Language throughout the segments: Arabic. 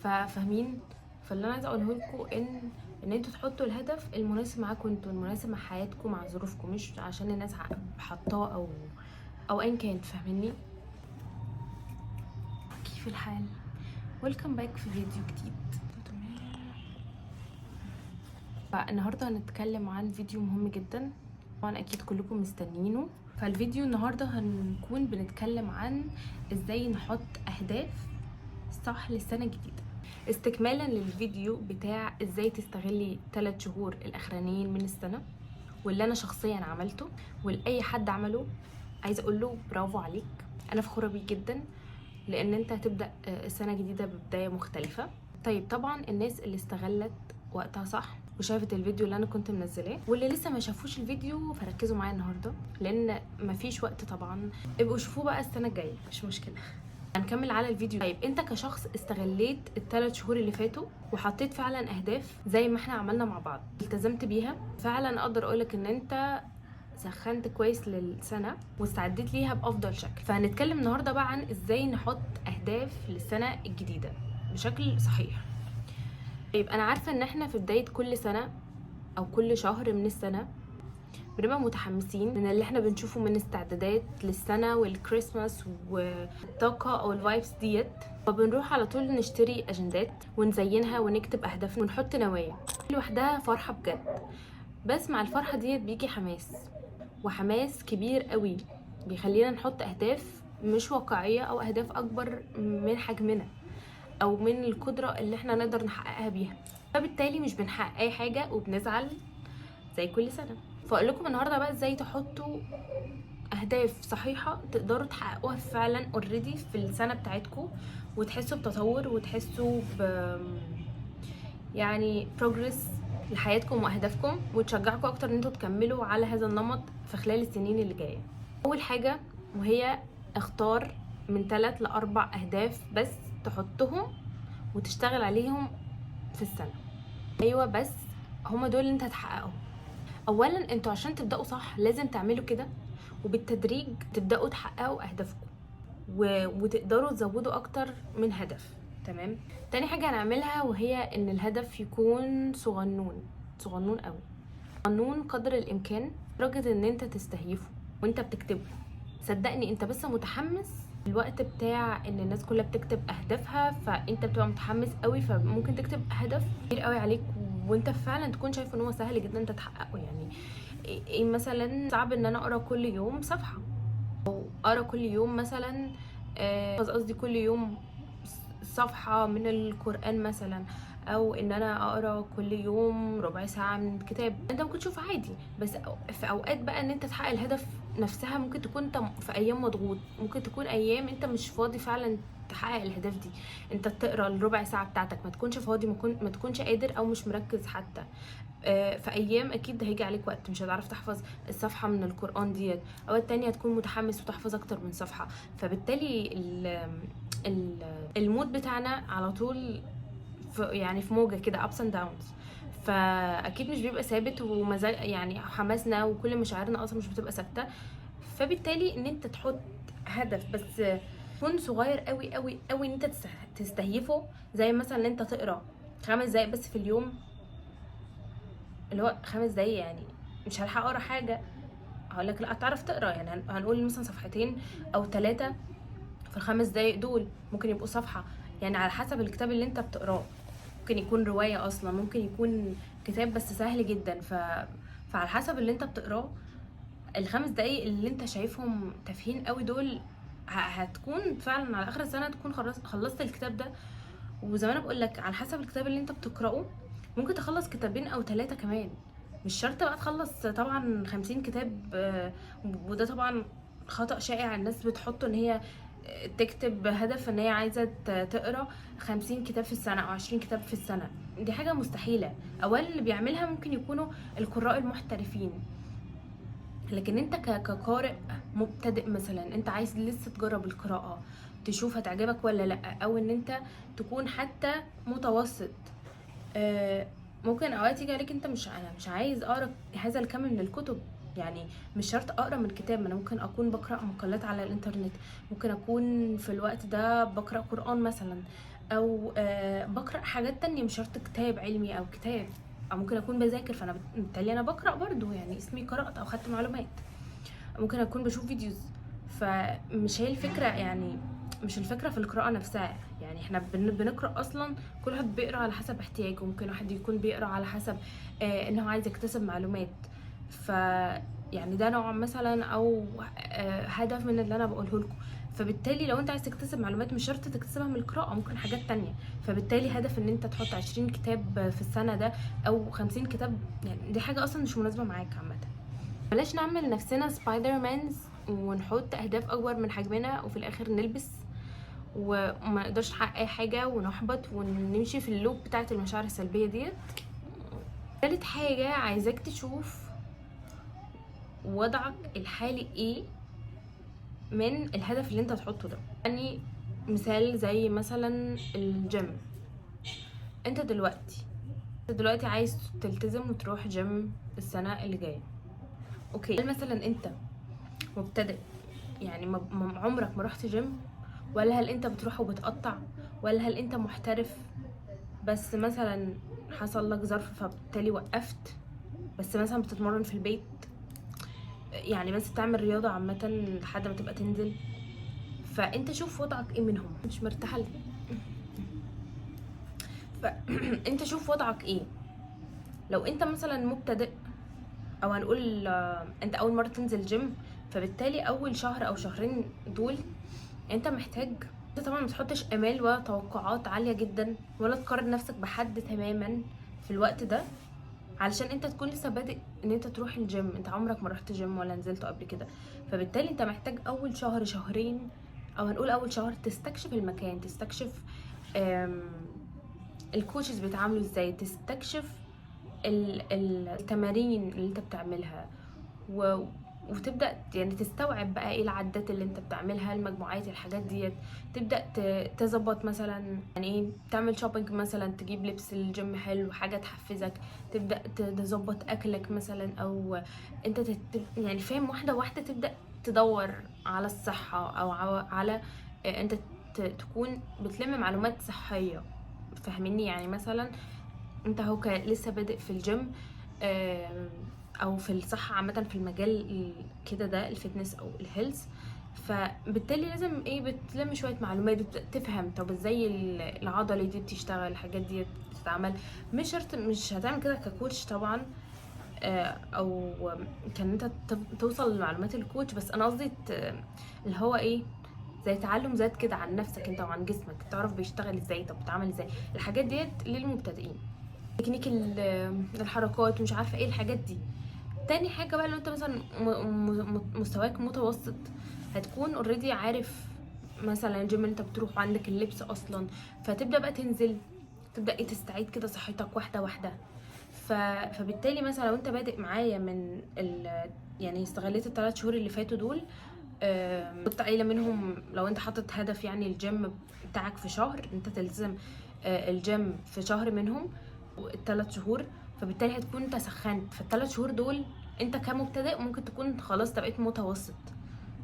فاهمين؟ فاللي انا عايزه اقوله لكم ان انتوا تحطوا الهدف المناسب معاكم انتوا، المناسب مع حياتكم مع ظروفكم، مش عشان الناس حطاه او ايا كان. فاهميني؟ كيف الحال؟ ويلكم باك في فيديو جديد. فالنهارده هنتكلم عن فيديو مهم جدا، طبعا اكيد كلكم مستنيينه. فالفيديو النهارده هنكون بنتكلم عن ازاي نحط اهداف صح للسنه الجديده، استكمالا للفيديو بتاع ازاي تستغلي 3 شهور الاخرانيين من السنه، واللي انا شخصيا عملته ولاي حد عمله. عايزه اقول له برافو عليك، انا فخوره بيك جدا، لان انت هتبدا السنه الجديده ببدايه مختلفه. طيب طبعا الناس اللي استغلت وقتها صح وشافت الفيديو اللي انا كنت منزلاه، واللي لسه ما شافوش الفيديو فركزوا معايا النهارده لان مفيش وقت طبعا، ابقوا شوفوه بقى السنه الجايه مش مشكله. هنكمل على الفيديو. طيب انت كشخص استغليت ال3 شهور اللي فاتوا وحطيت فعلا اهداف زي ما احنا عملنا مع بعض، التزمت بيها فعلا، اقدر اقولك ان انت سخنت كويس للسنه واستعديت ليها بافضل شكل. فهنتكلم النهارده بقى عن ازاي نحط اهداف للسنه الجديده بشكل صحيح. طيب انا عارفه ان احنا في بدايه كل سنه او كل شهر من السنه بنبقى متحمسين من اللي احنا بنشوفه من استعدادات للسنه والكريسماس والطاقه او الفايبس ديت، فبنروح على طول نشتري اجندات ونزينها ونكتب اهدافنا ونحط نوايا لوحدها. فرحه بجد، بس مع الفرحه ديت بيجي حماس، وحماس كبير قوي بيخلينا نحط اهداف مش واقعيه او اهداف اكبر من حجمنا او من القدره اللي احنا نقدر نحققها بيها، فبالتالي مش بنحقق اي حاجه وبنزعل زي كل سنه. فاقول لكم النهارده بقى ازاي تحطوا اهداف صحيحه تقدروا تحققوها فعلا اوريدي في السنه بتاعتكم، وتحسوا بتطور وتحسوا يعني بروجرس لحياتكم واهدافكم، وتشجعكم اكتر ان انتوا تكملوا على هذا النمط في خلال السنين اللي جايه. اول حاجه وهي اختار من 3 ل4 اهداف بس تحطهم وتشتغل عليهم في السنه. ايوه بس هما دول اللي انت هتحققهم. اولا انتوا عشان تبداوا صح لازم تعملوا كده، وبالتدريج تبداوا تحققوا اهدافكم وتقدروا تزودوا اكتر من هدف. تمام. تاني حاجه هنعملها وهي ان الهدف يكون صغنون صغنون قوي، صغنون قدر الامكان لدرجه ان انت تستهيفه وانت بتكتبه. صدقني انت بس متحمس الوقت بتاع ان الناس كلها بتكتب اهدافها، فانت بتبقى متحمس قوي، فممكن تكتب هدف كبير قوي عليك وانت فعلا تكون شايف ان هو سهل جدا انت تحققه. يعني ايه مثلا؟ صعب ان انا اقرا كل يوم صفحه، او اقرا كل يوم مثلا قصدي كل يوم صفحه من القران مثلا، او ان انا اقرا كل يوم ربع ساعه من كتاب. انت ممكن تشوف عادي، بس في اوقات بقى ان انت تحقق الهدف نفسها ممكن تكون انت في ايام مضغوط، ممكن تكون ايام انت مش فاضي فعلا تحقق الاهداف دي. انت تقرا الربع ساعه بتاعتك ما تكونش فاضي، ما تكونش قادر او مش مركز حتى. في ايام اكيد هيجي عليك وقت مش هتعرف تحفظ الصفحه من القران ديت، اوقات تانية هتكون متحمس وتحفظ اكتر من صفحه. فبالتالي المود بتاعنا على طول يعني في موجه كده ups and downs، فاكيد مش بيبقى ثابت، ومزاج يعني حماسنا وكل مشاعرنا اصلا مش بتبقى ثابته. فبالتالي ان انت تحط هدف بس يكون صغير قوي قوي قوي ان انت تستهيفه، زي مثلا ان انت تقرا 5 دقايق بس في اليوم، اللي هو 5 دقايق يعني مش هلحق اقرا حاجه. هقول لك لا تعرف تقرا، يعني هنقول مثلا صفحتين او 3 في ال5 دقايق دول، ممكن يبقوا صفحه، يعني على حسب الكتاب اللي انت بتقراه. ممكن يكون روايه اصلا، ممكن يكون كتاب بس سهل جدا. فعلى حسب اللي انت بتقراه، ال5 دقايق اللي انت شايفهم تافهين قوي دول هتكون فعلا على اخر السنه تكون خلصت الكتاب ده. وزي ما انا بقول لك على حسب الكتاب اللي انت بتقراه، ممكن تخلص كتابين او 3 كمان، مش شرط بقى تخلص طبعا 50 كتاب. وده طبعا خطأ شائع، الناس بتحطه ان هي تكتب هدف ان هي عايزه تقرا 50 كتاب في السنه او 20 كتاب في السنه. دي حاجه مستحيله. اولا اللي بيعملها ممكن يكونوا القراء المحترفين، لكن انت كقارئ مبتدئ مثلا، انت عايز لسه تجرب القراءه تشوف هتعجبك ولا لا، او ان انت تكون حتى متوسط. ممكن اوقات يجي عليك انت انا مش عايز اقرا هذا الكم من الكتب، يعني مش شرط اقرا من كتاب، ما انا ممكن اكون بقرا مقالات على الانترنت، ممكن اكون في الوقت ده بقرا قرآن مثلا، او بقرا حاجات تانية، مش شرط كتاب علمي او كتاب، او ممكن اكون بذاكر فانا بالتالي انا بقرا برضو، يعني اسمي قرات او خدت معلومات. ممكن اكون بشوف فيديوز. فمش هي الفكره، يعني مش الفكره في القراءه نفسها، يعني احنا بنقرا اصلا، كل واحد بيقرا على حسب احتياجه. ممكن واحد يكون بيقرا على حسب انه عايز يكتسب معلومات، ف يعني ده نوع مثلا او هدف من اللي انا بقوله لكم. فبالتالي لو انت عايز تكتسب معلومات مش شرط تكتسبها من القراءه، ممكن حاجات تانية. فبالتالي هدف ان انت تحط 20 كتاب في السنه ده او 50 كتاب، يعني دي حاجه اصلا مش مناسبه معاك عامه. بلاش نعمل نفسنا سبايدر مانز ونحط اهداف اكبر من حجمنا وفي الاخر نلبس وما نقدرش نحقق اي حاجه ونحبط ونمشي في اللوب بتاعه المشاعر السلبيه ديت. تالت حاجه عايزاك تشوف وضعك الحالي ايه من الهدف اللي انت تحطه ده. يعني مثال زي مثلا الجيم. انت دلوقتي عايز تلتزم وتروح جيم السنه اللي جايه. اوكي، هل مثلا انت مبتدئ، يعني عمرك ما رحت جيم، ولا هل انت بتروح وبتقطع، ولا هل انت محترف بس مثلا حصل لك ظرف فبالتالي وقفت، بس مثلا بتتمرن في البيت، يعني بس تعمل رياضة عامة لحد ما تبقى تنزل. فانت شوف وضعك ايه منهم. مش مرتاحة فانت شوف وضعك ايه. لو انت مثلا مبتدئ، او هنقول انت اول مرة تنزل جيم، فبالتالي اول شهر او شهرين دول انت محتاج، انت طبعا متحطش امال ولا توقعات عالية جدا، ولا تقارن نفسك بحد تماما في الوقت ده، علشان انت تكون لسه بادئ ان انت تروح الجيم. انت عمرك ما رحت جيم ولا نزلته قبل كده، فبالتالي انت محتاج اول شهر شهرين، او هنقول اول شهر، تستكشف المكان، تستكشف الكوتشز بيتعاملوا ازاي، تستكشف التمارين اللي انت بتعملها، وتبدا يعني تستوعب بقى ايه العدات اللي انت بتعملها، المجموعات، الحاجات ديت. تبدا تظبط مثلا، يعني ايه، تعمل شوبينج مثلا، تجيب لبس الجيم حلو، حاجه تحفزك. تبدا تظبط اكلك مثلا، او انت يعني فاهم، واحده واحده تبدا تدور على الصحه، او على انت تكون بتلم معلومات صحيه. فاهميني؟ يعني مثلا انت هو لسه بادئ في الجيم او في الصحه عامه، في المجال كده ده الفتنس او الهيلث. فبالتالي لازم ايه، بتلم شويه معلومات تفهم طب ازاي العضله دي بتشتغل، الحاجات دي بتتعمل. مش شرط، مش هتعمل كده ككوتش طبعا، او كان انت توصل لمعلومات الكوتش، بس انا قصدي اللي هو ايه، زي تعلم ذات كده عن نفسك انت وعن جسمك، تعرف بيشتغل ازاي، طب بتعمل ازاي. الحاجات ديت للمبتدئين، تكنيك الحركات، مش عارفه ايه الحاجات دي. تاني حاجه بقى، لو انت مثلا مستواك متوسط، هتكون اوريدي عارف مثلا الجيم اللي انت بتروح وعندك اللبس اصلا، فتبدا بقى تنزل، تبدا ايه، تستعيد كده صحتك واحده واحده. فبالتالي مثلا لو انت بادئ معايا من يعني استغليت ال3 شهور اللي فاتوا دول، كنت قايله منهم لو انت حاطط هدف يعني الجيم بتاعك في شهر، انت تلزم الجيم في شهر منهم ال3 شهور. فبالتالي هتكون انت سخنت في ال3 شهور دول. انت كمبتدئ ممكن تكون خلاص انت بقيت متوسط،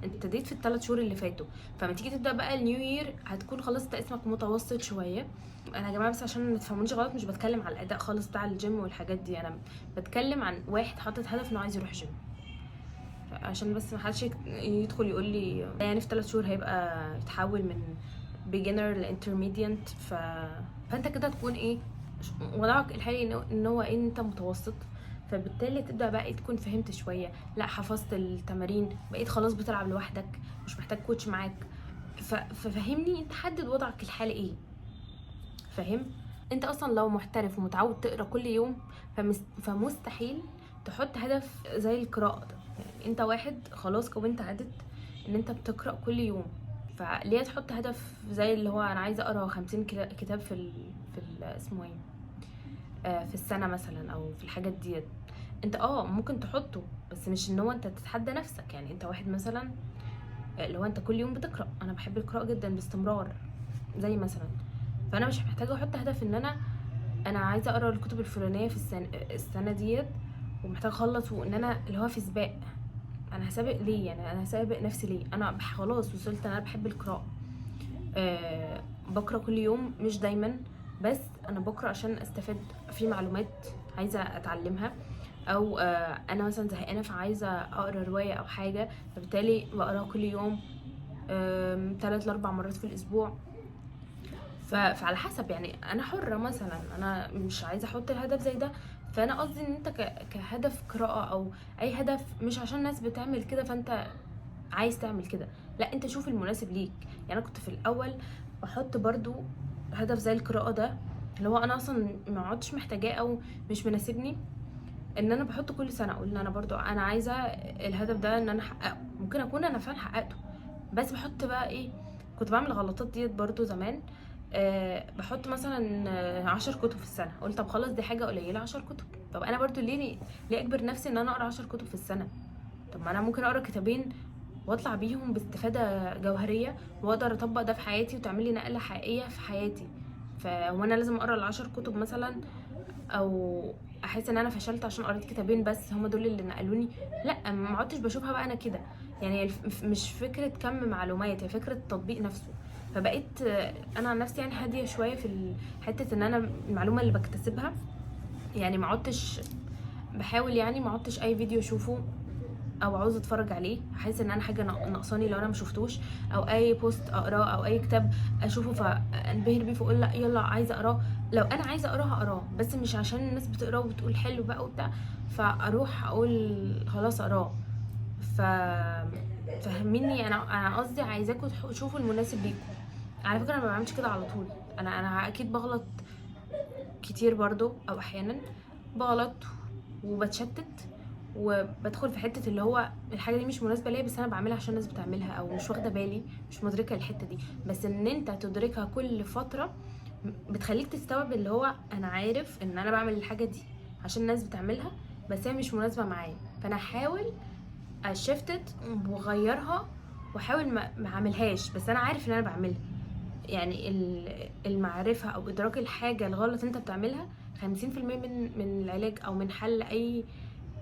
انت ابتديت في ال3 شهور اللي فاتوا. فلما تيجي تبدا بقى النيو يير هتكون خلاص انت اسمك متوسط شويه. انا يا جماعه بس عشان ما تفهمونيش غلط، مش بتكلم على الاداء خالص بتاع الجيم والحاجات دي، انا بتكلم عن واحد حاطط هدف انه عايز يروح جيم. عشان بس ما حدش يدخل يقول لي يعني في 3 شهور هيبقى يتحول من beginner ل intermediate. فانت كده تكون ايه، وضعك الحالي ان هو ايه، انت متوسط. فبالتالي تبدا بقى تكون فهمت شويه، لا حفظت التمارين، بقيت خلاص بتلعب لوحدك، مش محتاج كوتش معاك. ففهمني انت، حدد وضعك الحالي ايه. فاهم؟ انت اصلا لو محترف ومتعود تقرا كل يوم، فمستحيل تحط هدف زي القراءه ده. يعني انت واحد خلاص كونت عادة ان انت بتقرا كل يوم، فليه تحط هدف زي اللي هو انا عايزه اقرا 50 كتاب اسمه ايه، في السنه مثلا، او في الحاجات ديت. انت ممكن تحطه، بس مش ان هو انت تتحدى نفسك. يعني انت واحد مثلا اللي هو انت كل يوم بتقرا، انا بحب القراءه جدا باستمرار زي مثلا، فانا مش محتاجه احط هدف ان انا عايزه اقرا الكتب الفلانيه في السنه ديت، ومحتاجه اخلص، وان انا اللي هو في سباق. انا هسابق ليه؟ يعني انا هسابق نفسي ليه؟ انا خلاص وصلت، انا بحب القراءه. بقرا كل يوم، مش دايما، بس انا بقرا عشان استفاد في معلومات عايزه اتعلمها، او انا مثلا زهقانه فعايزه اقرا روايه او حاجه، فبالتالي بقراها كل يوم 3 ل4 مرات في الاسبوع. فعلى حسب، يعني انا حره، مثلا انا مش عايزه احط الهدف زي ده. فانا قصدي ان انت كهدف قراءه او اي هدف، مش عشان الناس بتعمل كده فانت عايز تعمل كده، لا، انت شوف المناسب ليك. يعني انا كنت في الاول بحط برضو هدف زي القراءه ده، اللي هو انا اصلا ما عدتش محتاجاه او مش مناسبني، ان انا بحط كل سنه اقول ان انا برضو انا عايزه الهدف ده ان انا احققه. ممكن اكون انا فعلا حققته، بس بحط بقى ايه، كنت بعمل غلطات ديت برضو زمان. بحط مثلا 10 كتب في السنه، قلت طب خلاص دي حاجه قليله 10 كتب، طب انا برضو ليه اجبر نفسي ان انا اقرا 10 كتب في السنه؟ طب ما انا ممكن اقرا كتابين واطلع بيهم باستفاده جوهريه، واقدر اطبق ده في حياتي وتعمل لي نقله حقيقيه في حياتي. وانا لازم اقرا ال10 كتب مثلا، او احس ان انا فشلت عشان قريت كتابين بس هم دول اللي نقلوني؟ لا، ما عدتش بشوفها بقى انا كده. يعني مش فكره كم معلومات، هي فكره التطبيق نفسه. فبقيت انا عن نفسي يعني هاديه شويه في حته ان انا المعلومه اللي بكتسبها، يعني ما عدتش بحاول، يعني ما عدتش اي فيديو اشوفه او عاوزه اتفرج عليه احس ان انا حاجه ناقصاني لو انا ما شفتوش، او اي بوست اقراه او اي كتاب اشوفه فانبهر بيه فاقول لا يلا عايزه اقراه. لو انا عايزه اقراه هقراه، بس مش عشان الناس بتقراه وبتقول حلو بقى وبتاع فاروح اقول خلاص اقراه. ف فهميني، انا قصدي عايزاكم تشوفوا المناسب ليكم. على فكره انا ما بعملش كده على طول، انا اكيد بغلط كتير برضو، او احيانا بغلط وبتشتت وبدخل في حته اللي هو الحاجه دي مش مناسبه ليا، بس انا بعملها عشان الناس بتعملها، او مش واخده بالي، مش مدركه الحته دي. بس ان انت تدركها كل فتره بتخليك تستوعب اللي هو انا عارف ان انا بعمل الحاجه دي عشان الناس بتعملها، بس هي مش مناسبه معايا، فانا احاول اشفتت واغيرها، واحاول ما اعملهاش، بس انا عارف ان انا بعملها. يعني المعرفة أو إدراك الحاجة الغلط أنت بتعملها 50% من العلاج أو من حل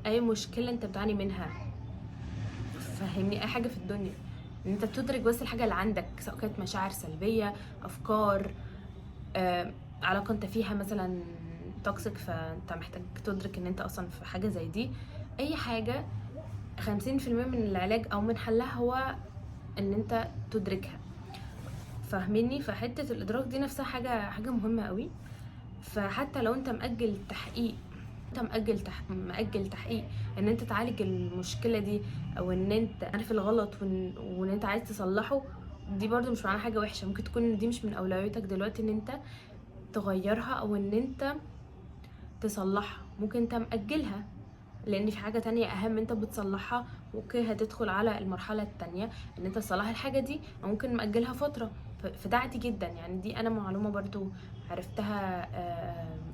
أي مشكلة أنت بتعاني منها. فهمني، أي حاجة في الدنيا إن أنت تدرك بس الحاجة اللي عندك، سواء كانت مشاعر سلبية، أفكار، علاقة أنت فيها مثلا توكسيك فأنت محتاج تدرك إن أنت أصلا في حاجة زي دي. أي حاجة 50% من العلاج أو من حلها هو إن أنت تدركها. فاهميني؟ فحته الادراك دي نفسها حاجه مهمه قوي. فحتى لو انت مأجل تحقيق، انت مأجل تحقيق ان انت تعالج المشكله دي، او ان انت عارف الغلط وان انت عايز تصلحه، دي برضو مش معناها حاجه وحشه. ممكن تكون دي مش من اولوياتك دلوقتي ان انت تغيرها او ان انت تصلحها، ممكن انت مأجلها لان في حاجه تانية اهم انت بتصلحها، اوكي هتدخل على المرحله التانية ان انت تصلح الحاجه دي، او ممكن مأجلها فتره. فده عادي جدا، يعني دي انا معلومه برضو عرفتها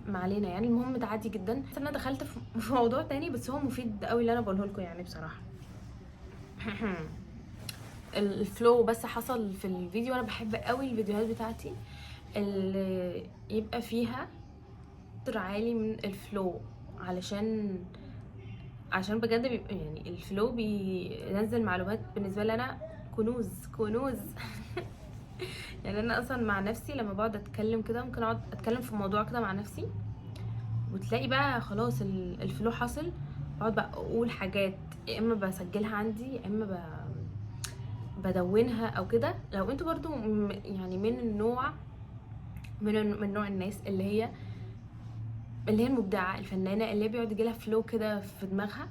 ما علينا. يعني المهم ده عادي جدا. بس انا دخلت في موضوع تاني، بس هو مفيد قوي اللي انا بقوله لكم يعني بصراحه. الفلو بس حصل في الفيديو. انا بحب قوي الفيديوهات بتاعتي اللي يبقى فيها قدر عالي من الفلو، عشان بجد يعني الفلو بينزل معلومات بالنسبه لي انا كنوز. يعني انا اصلا مع نفسي لما بقعد اتكلم كده، ممكن اقعد اتكلم في موضوع كده مع نفسي وتلاقي بقى خلاص الفلو حاصل، اقعد بقى اقول حاجات يا اما بسجلها عندي يا اما بدونها او كده. لو انتوا برضو يعني من نوع الناس اللي هي المبدعه الفنانه اللي بيقعد يجيلها فلو كده في دماغها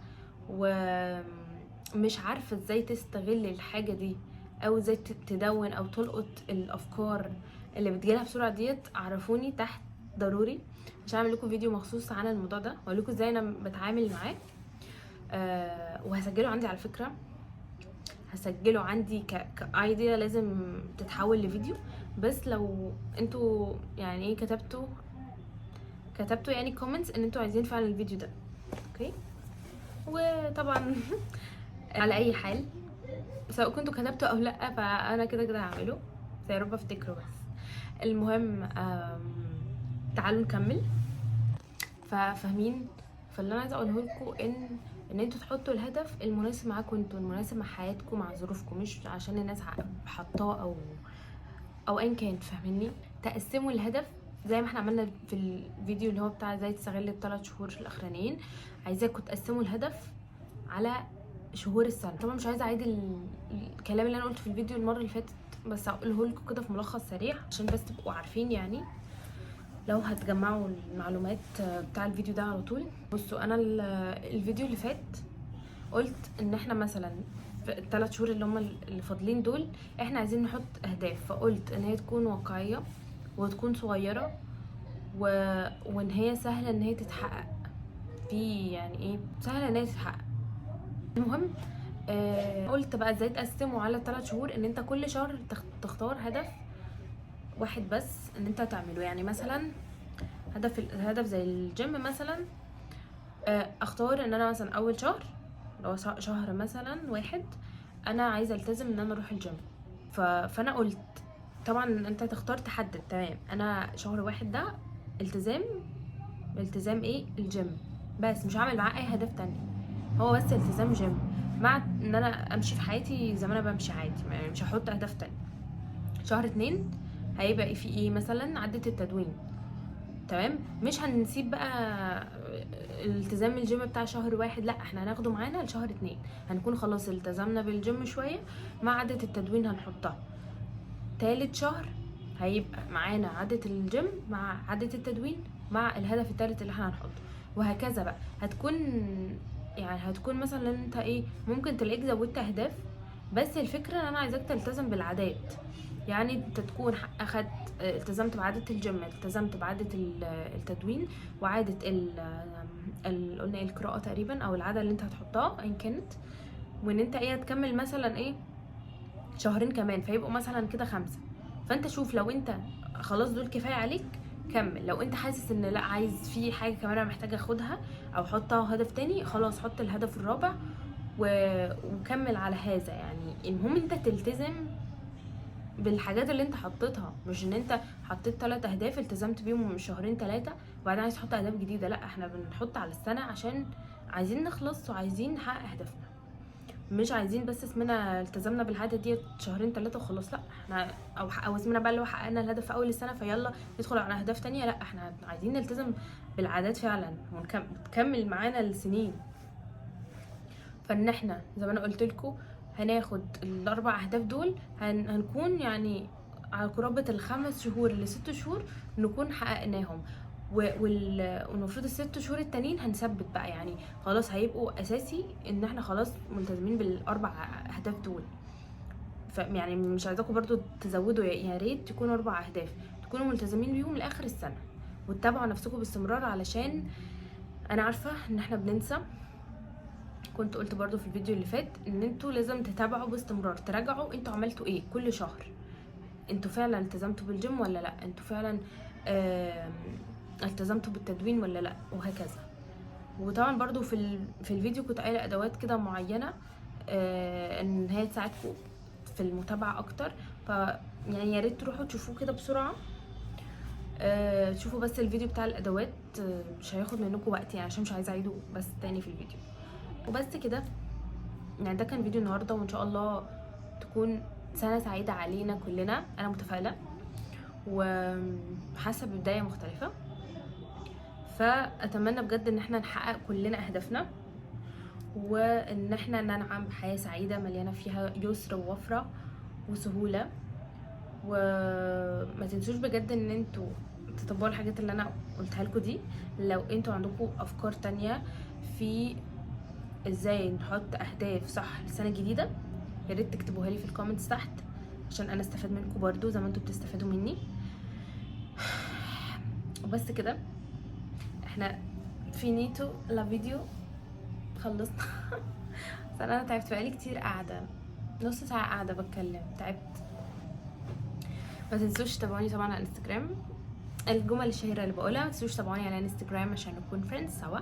ومش عارفه ازاي تستغل الحاجه دي، او ازاي تدون او تلقط الافكار اللي بتجيلها بسرعه ديت، عرفوني تحت ضروري عشان اعمل لكم فيديو مخصوص عن الموضوع ده واقول لكم ازاي انا بتعامل معاه. وهسجله عندي على فكره، هسجله عندي كايديا لازم تتحول لفيديو. بس لو انتوا يعني ايه كتبتوا يعني كومنتس ان انتوا عايزين فعلا الفيديو ده، اوكي. وطبعا على اي حال سواء كنتوا كتبتوا او لا فانا كده كده هعمله، بس يا رب افتكره. بس المهم تعالوا نكمل. فاهمين؟ فاللي انا عايزه اقوله لكم ان انتوا تحطوا الهدف المناسب معاكم انتوا، المناسب مع حياتكم مع ظروفكم، مش عشان الناس حطاه او ايا كان، فاهميني؟ تقسموا الهدف زي ما احنا عملنا في الفيديو اللي هو بتاع ازاي تستغل ال3 شهور الاخرانيين. عايزاكم تقسموا الهدف على شهور السنه. طبعا مش عايزه اعيد الكلام اللي انا قلته في الفيديو المره اللي فاتت، بس هقوله لكم كده في ملخص سريع عشان بس تبقوا عارفين. يعني لو هتجمعوا المعلومات بتاع الفيديو ده على طول. بصوا، انا الفيديو اللي فات قلت ان احنا مثلا في ال3 شهور اللي هم اللي فاضلين دول احنا عايزين نحط اهداف، فقلت ان هي تكون واقعيه وتكون صغيره وان هي سهله ان هي تتحقق. في يعني ايه سهله ان هي تتحقق. المهم قلت بقى ازاي تقسمه على 3 شهور، ان انت كل شهر تختار هدف واحد بس ان انت تعمله. يعني مثلا هدف زي الجيم مثلا، اختار ان انا مثلا اول شهر لو شهر مثلا واحد انا عايزه التزم ان انا اروح الجيم. فانا قلت طبعا انت تختار تحدد تمام، انا شهر واحد ده التزام ايه؟ الجيم بس، مش هعمل معاه اي هدف تاني، هو بس التزام جيم، مع ان انا امشي في حياتي زي ما انا بمشي عادي، يعني مش هحط اهداف تاني. شهر 2 هيبقى في ايه؟ مثلا عدة التدوين. تمام، مش هنسيب بقى التزام الجيم بتاع شهر واحد، لا احنا هناخده معانا لشهر 2. هنكون خلاص التزمنا بالجيم شوية، مع عدة التدوين هنحطها. تالت شهر هيبقى معانا عدة الجيم مع عدة التدوين مع الهدف التالت اللي احنا هنحطه، وهكذا بقى. هتكون مثلا انت ايه، ممكن تلاقيك زودت اهداف، بس الفكرة ان انا عايزاك تلتزم بالعادات. يعني انت تكون اخدت التزمت بعادة الجيم، التزمت بعادة التدوين، وعادة قلنا ايه، القراءة تقريبا، او العادة اللي انت هتحطها ايا كانت. وان انت ايه هتكمل مثلا ايه شهرين كمان، فيبقوا مثلا كده 5. فانت شوف لو انت خلاص دول كفايه عليك كمل، لو انت حاسس ان لا عايز في حاجه كمان انا محتاجه اخدها او حطها هدف تاني، خلاص حط الهدف الرابع وكمل على هذا. يعني المهم انت تلتزم بالحاجات اللي انت حطيتها، مش ان انت حطيت 3 اهداف التزمت بيهم من شهرين 3 وبعدين عايز تحط اهداف جديده. لا، احنا بنحط على السنه عشان عايزين نخلص وعايزين نحقق اهدافنا، مش عايزين بس اسمنا التزمنا بالعاده ديت شهرين 3 وخلاص. لا احنا او اسمنا بقى اللي هو حققنا الهدف في اول السنه فيلا ندخل على اهداف تانية. لا، احنا عايزين نلتزم بالعادات فعلا ونكمل معانا السنين. فان احنا زي ما انا قلت لكم هناخد ال4 اهداف دول، هنكون يعني على قرابه ال5 شهور ل6 شهور نكون حققناهم. والمفروض ال6 شهور التانيين هنثبت بقى، يعني خلاص هيبقوا اساسي ان احنا خلاص ملتزمين بال4 اهداف دول. يعني مش عايزاكم برضو تزودوا، يا ريت يكونوا 4 اهداف تكونوا ملتزمين بيهم لاخر السنه، وتتابعوا نفسكم باستمرار، علشان انا عارفه ان احنا بننسى. كنت قلت برضو في الفيديو اللي فات ان انتوا لازم تتابعوا باستمرار، تراجعوا انتوا عملتوا ايه كل شهر، انتوا فعلا التزمتوا بالجيم ولا لا، انتوا فعلا التزمتوا بالتدوين ولا لا، وهكذا. وطبعا برضو في الفيديو كنت قايله ادوات كده معينه ان هي تساعدكم في المتابعه اكتر. يعني يا ريت تروحوا تشوفوه كده بسرعه، تشوفوا بس الفيديو بتاع الادوات، مش هياخد منكم وقت يعني، عشان مش عايزه اعيده بس تاني في الفيديو. وبس كده، يعني ده كان فيديو النهارده، وان شاء الله تكون سنه سعيده علينا كلنا. انا متفائله وحاسه ببدايه مختلفه، فاتمنى بجد ان احنا نحقق كلنا اهدافنا، وان احنا ننعم بحياه سعيده مليانه فيها يسر ووفره وسهوله. وما تنسوش بجد ان انتوا تطبقوا الحاجات اللي انا قلتها لكم دي. لو انتوا عندكم افكار تانية في ازاي نحط اهداف صح للسنه الجديده، يا ريت تكتبوها لي في الكومنتس تحت، عشان انا استفاد منكم برضو زي ما انتوا بتستفادوا مني. وبس كده، احنا فينيتو لا فيديو، خلصنا. بس انا تعبت بقالي كتير قاعده، نص ساعه قاعده بتكلم، تعبت. ما تنسوش تتابعوني طبعا على انستجرام، الجمل الشهيره اللي بقولها. ما تنسوش تتابعوني على انستجرام عشان نكون فريندز سوا،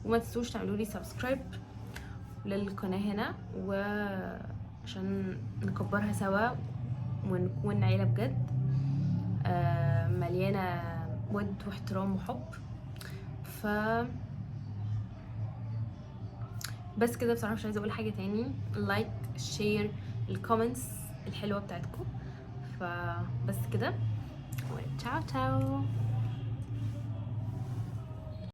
وما تنسوش تعملوا لي سبسكرايب للقناه هنا، وعشان نكبرها سوا ونكون عيله بجد مليانه ود واحترام وحب. ف بس كده بصراحه، مش عايزه اقول حاجه تاني. لايك، شير، الكومنتس الحلوه بتاعتكم. ف فبس كده، وتشاو تشاو.